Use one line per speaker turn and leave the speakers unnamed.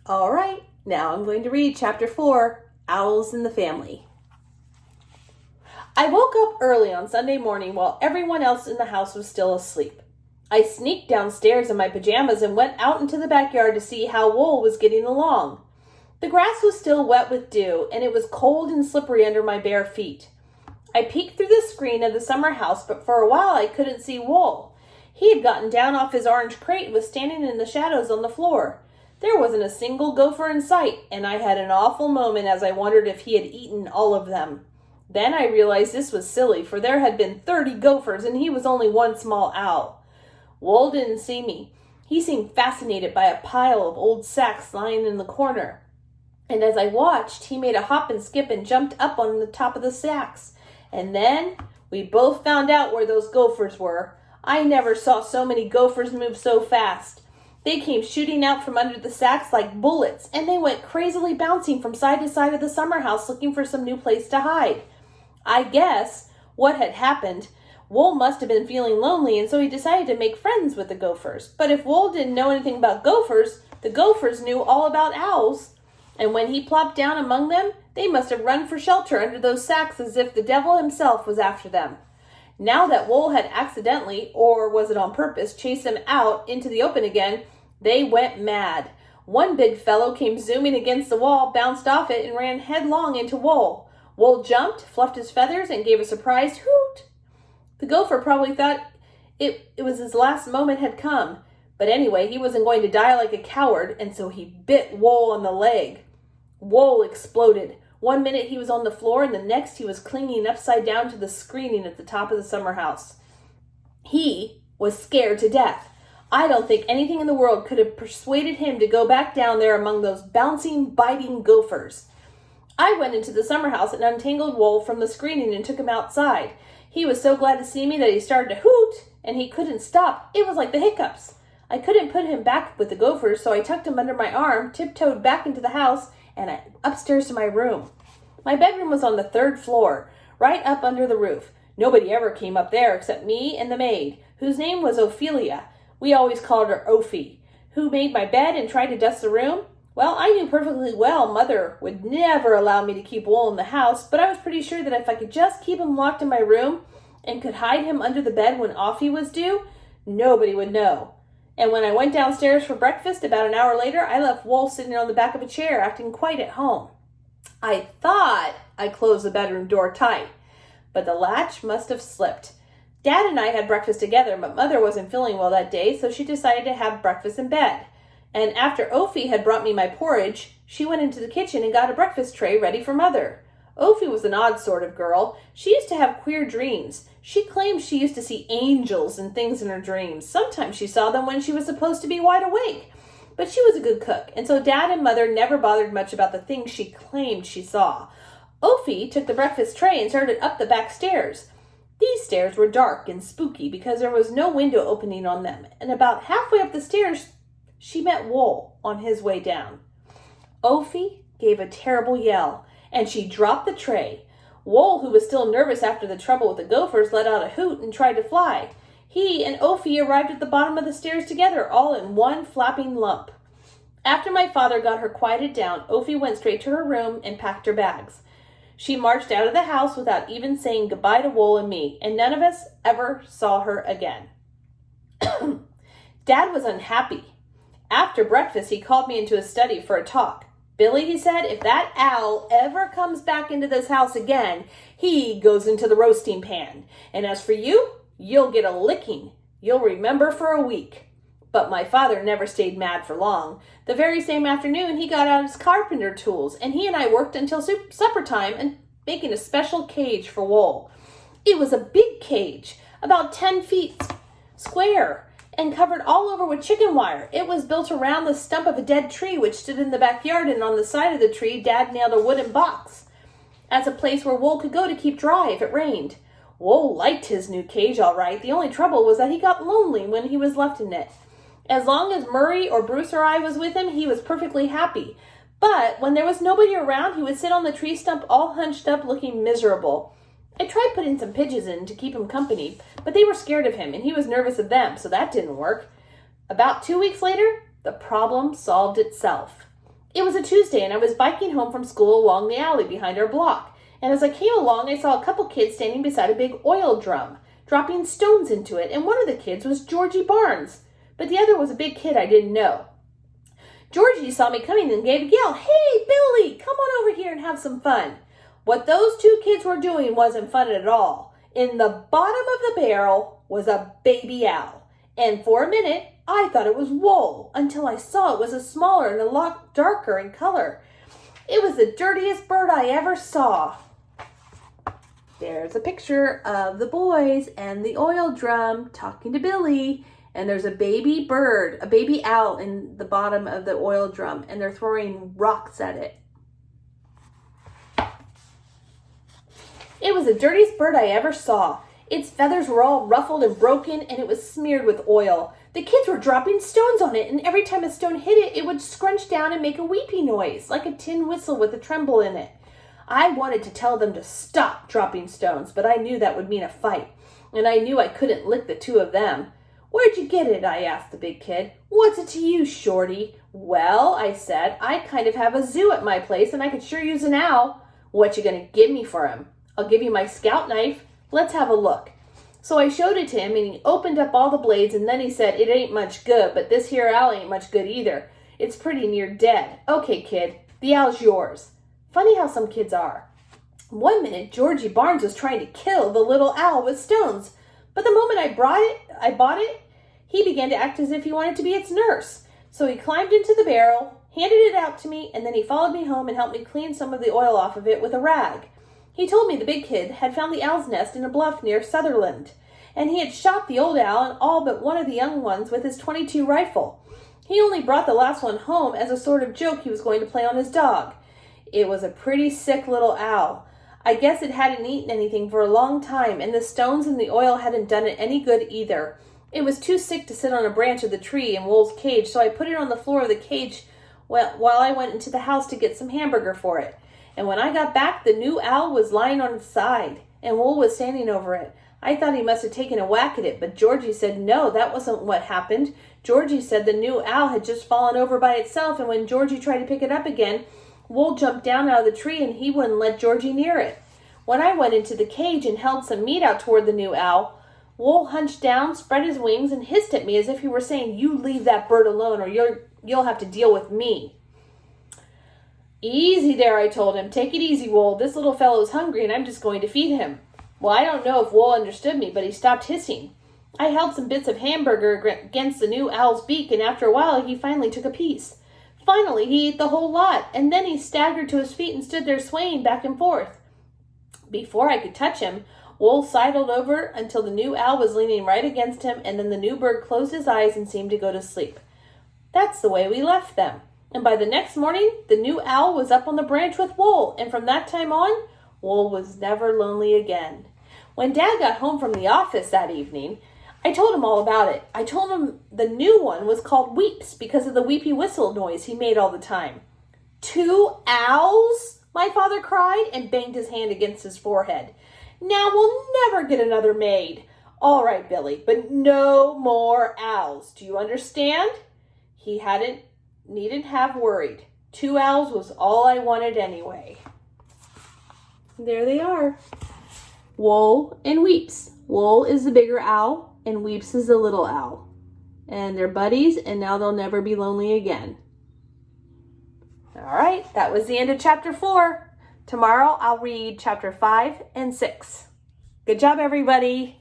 All right, now I'm going to read Chapter 4, Owls in the Family. I woke up early on Sunday morning while everyone else in the house was still asleep. I sneaked downstairs in my pajamas and went out into the backyard to see how Wool was getting along. The grass was still wet with dew, and it was cold and slippery under my bare feet. I peeked through the screen of the summer house, but for a while I couldn't see Wool. He had gotten down off his orange crate and was standing in the shadows on the floor. There wasn't a single gopher in sight, and I had an awful moment as I wondered if he had eaten all of them. Then I realized this was silly, for there had been 30 gophers, and he was only one small owl. Wool didn't see me. He seemed fascinated by a pile of old sacks lying in the corner. And as I watched, he made a hop and skip and jumped up on the top of the sacks. And then we both found out where those gophers were. I never saw so many gophers move so fast. They came shooting out from under the sacks like bullets, and they went crazily bouncing from side to side of the summer house looking for some new place to hide. I guess what had happened, Wool must have been feeling lonely, and so he decided to make friends with the gophers. But if Wool didn't know anything about gophers, the gophers knew all about owls. And when he plopped down among them, they must have run for shelter under those sacks as if the devil himself was after them. Now that Wool had accidentally, or was it on purpose, chased them out into the open again, they went mad. One big fellow came zooming against the wall, bounced off it, and ran headlong into Wool. Wool jumped, fluffed his feathers, and gave a surprised hoot. The gopher probably thought it was his last moment had come. But anyway, he wasn't going to die like a coward, and so he bit Wool on the leg. Wool exploded. One minute he was on the floor, and the next he was clinging upside down to the screening at the top of the summer house. He was scared to death. I don't think anything in the world could have persuaded him to go back down there among those bouncing, biting gophers. I went into the summer house and untangled Wool from the screening and took him outside. He was so glad to see me that he started to hoot, and he couldn't stop. It was like the hiccups. I couldn't put him back with the gophers, so I tucked him under my arm, tiptoed back into the house, and upstairs to my room. My bedroom was on the 3rd floor, right up under the roof. Nobody ever came up there except me and the maid, whose name was Ophelia. We always called her Ophi, who made my bed and tried to dust the room. Well, I knew perfectly well Mother would never allow me to keep Wool in the house, but I was pretty sure that if I could just keep him locked in my room and could hide him under the bed when Ophi was due, nobody would know. And when I went downstairs for breakfast about an hour later, I left Wool sitting on the back of a chair, acting quite at home. I thought I closed the bedroom door tight, but the latch must have slipped. Dad and I had breakfast together, but Mother wasn't feeling well that day, so she decided to have breakfast in bed. And after Ophi had brought me my porridge, she went into the kitchen and got a breakfast tray ready for Mother. Ophi was an odd sort of girl. She used to have queer dreams. She claimed she used to see angels and things in her dreams. Sometimes she saw them when she was supposed to be wide awake. But she was a good cook, and so Dad and Mother never bothered much about the things she claimed she saw. Ophi took the breakfast tray and started up the back stairs. These stairs were dark and spooky because there was no window opening on them, and about halfway up the stairs, she met Wool on his way down. Ophi gave a terrible yell, and she dropped the tray. Wool, who was still nervous after the trouble with the gophers, let out a hoot and tried to fly. He and Ophi arrived at the bottom of the stairs together, all in one flapping lump. After my father got her quieted down, Ophi went straight to her room and packed her bags. She marched out of the house without even saying goodbye to Wool and me, and none of us ever saw her again. Dad was unhappy. After breakfast, he called me into his study for a talk. Billy, he said, if that owl ever comes back into this house again, he goes into the roasting pan. And as for you, you'll get a licking. You'll remember for a week. But my father never stayed mad for long. The very same afternoon, he got out his carpenter tools, and he and I worked until supper time and making a special cage for Wool. It was a big cage, about 10 feet square, and covered all over with chicken wire. It was built around the stump of a dead tree which stood in the backyard, and on the side of the tree, Dad nailed a wooden box as a place where Wool could go to keep dry if it rained. Wool liked his new cage all right. The only trouble was that he got lonely when he was left in it. As long as Murray or Bruce or I was with him, he was perfectly happy. But when there was nobody around, he would sit on the tree stump all hunched up looking miserable. I tried putting some pigeons in to keep him company, but they were scared of him and he was nervous of them, so that didn't work. About 2 weeks later, the problem solved itself. It was a Tuesday, and I was biking home from school along the alley behind our block. And as I came along, I saw a couple kids standing beside a big oil drum, dropping stones into it, and one of the kids was Georgie Barnes, but the other was a big kid I didn't know. Georgie saw me coming and gave a yell, "Hey, Billy, come on over here and have some fun." What those two kids were doing wasn't fun at all. In the bottom of the barrel was a baby owl, and for a minute, I thought it was wool, until I saw it was a smaller and a lot darker in color. It was the dirtiest bird I ever saw. There's a picture of the boys and the oil drum talking to Billy, and there's a baby bird, a baby owl in the bottom of the oil drum, and they're throwing rocks at it. It was the dirtiest bird I ever saw. Its feathers were all ruffled and broken, and it was smeared with oil. The kids were dropping stones on it, and every time a stone hit it, it would scrunch down and make a weepy noise, like a tin whistle with a tremble in it. I wanted to tell them to stop dropping stones, but I knew that would mean a fight, and I knew I couldn't lick the two of them. "Where'd you get it?" I asked the big kid. "What's it to you, Shorty?" "Well," I said, "I kind of have a zoo at my place, and I could sure use an owl." "What you gonna give me for him?" "I'll give you my scout knife. Let's have a look." So I showed it to him, and he opened up all the blades, and then he said, "It ain't much good, but this here owl ain't much good either. It's pretty near dead. Okay, kid, the owl's yours." Funny how some kids are. One minute, Georgie Barnes was trying to kill the little owl with stones, but the moment I bought it, he began to act as if he wanted to be its nurse. So he climbed into the barrel, handed it out to me, and then he followed me home and helped me clean some of the oil off of it with a rag. He told me the big kid had found the owl's nest in a bluff near Sutherland, and he had shot the old owl and all but one of the young ones with his .22 rifle. He only brought the last one home as a sort of joke he was going to play on his dog. It was a pretty sick little owl. I guess it hadn't eaten anything for a long time, and the stones and the oil hadn't done it any good either. It was too sick to sit on a branch of the tree in Wool's cage, so I put it on the floor of the cage while I went into the house to get some hamburger for it. And when I got back, the new owl was lying on its side, and Wool was standing over it. I thought he must have taken a whack at it, but Georgie said no, that wasn't what happened. Georgie said the new owl had just fallen over by itself, and when Georgie tried to pick it up again, Wool jumped down out of the tree, and he wouldn't let Georgie near it. When I went into the cage and held some meat out toward the new owl, Wool hunched down, spread his wings, and hissed at me as if he were saying, "You leave that bird alone, or you'll have to deal with me." "Easy there," I told him. "Take it easy, Wool. This little fellow's hungry, and I'm just going to feed him." Well, I don't know if Wool understood me, but he stopped hissing. I held some bits of hamburger against the new owl's beak, and after a while, he finally took a piece. Finally, he ate the whole lot, and then he staggered to his feet and stood there swaying back and forth. Before I could touch him, Wool sidled over until the new owl was leaning right against him, and then the new bird closed his eyes and seemed to go to sleep. That's the way we left them. And by the next morning, the new owl was up on the branch with Wool, and from that time on, Wool was never lonely again. When Dad got home from the office that evening, I told him all about it. I told him the new one was called Weeps because of the weepy whistle noise he made all the time. "2 owls?" my father cried and banged his hand against his forehead. "Now we'll never get another maid." "All right, Billy, but no more owls. Do you understand?" He needn't have worried. 2 owls was all I wanted anyway. There they are. Wool and Weeps. Wool is the bigger owl, and Weeps is the little owl. And they're buddies, and now they'll never be lonely again. All right, that was the end of chapter 4. Tomorrow I'll read chapter 5 and 6. Good job, everybody.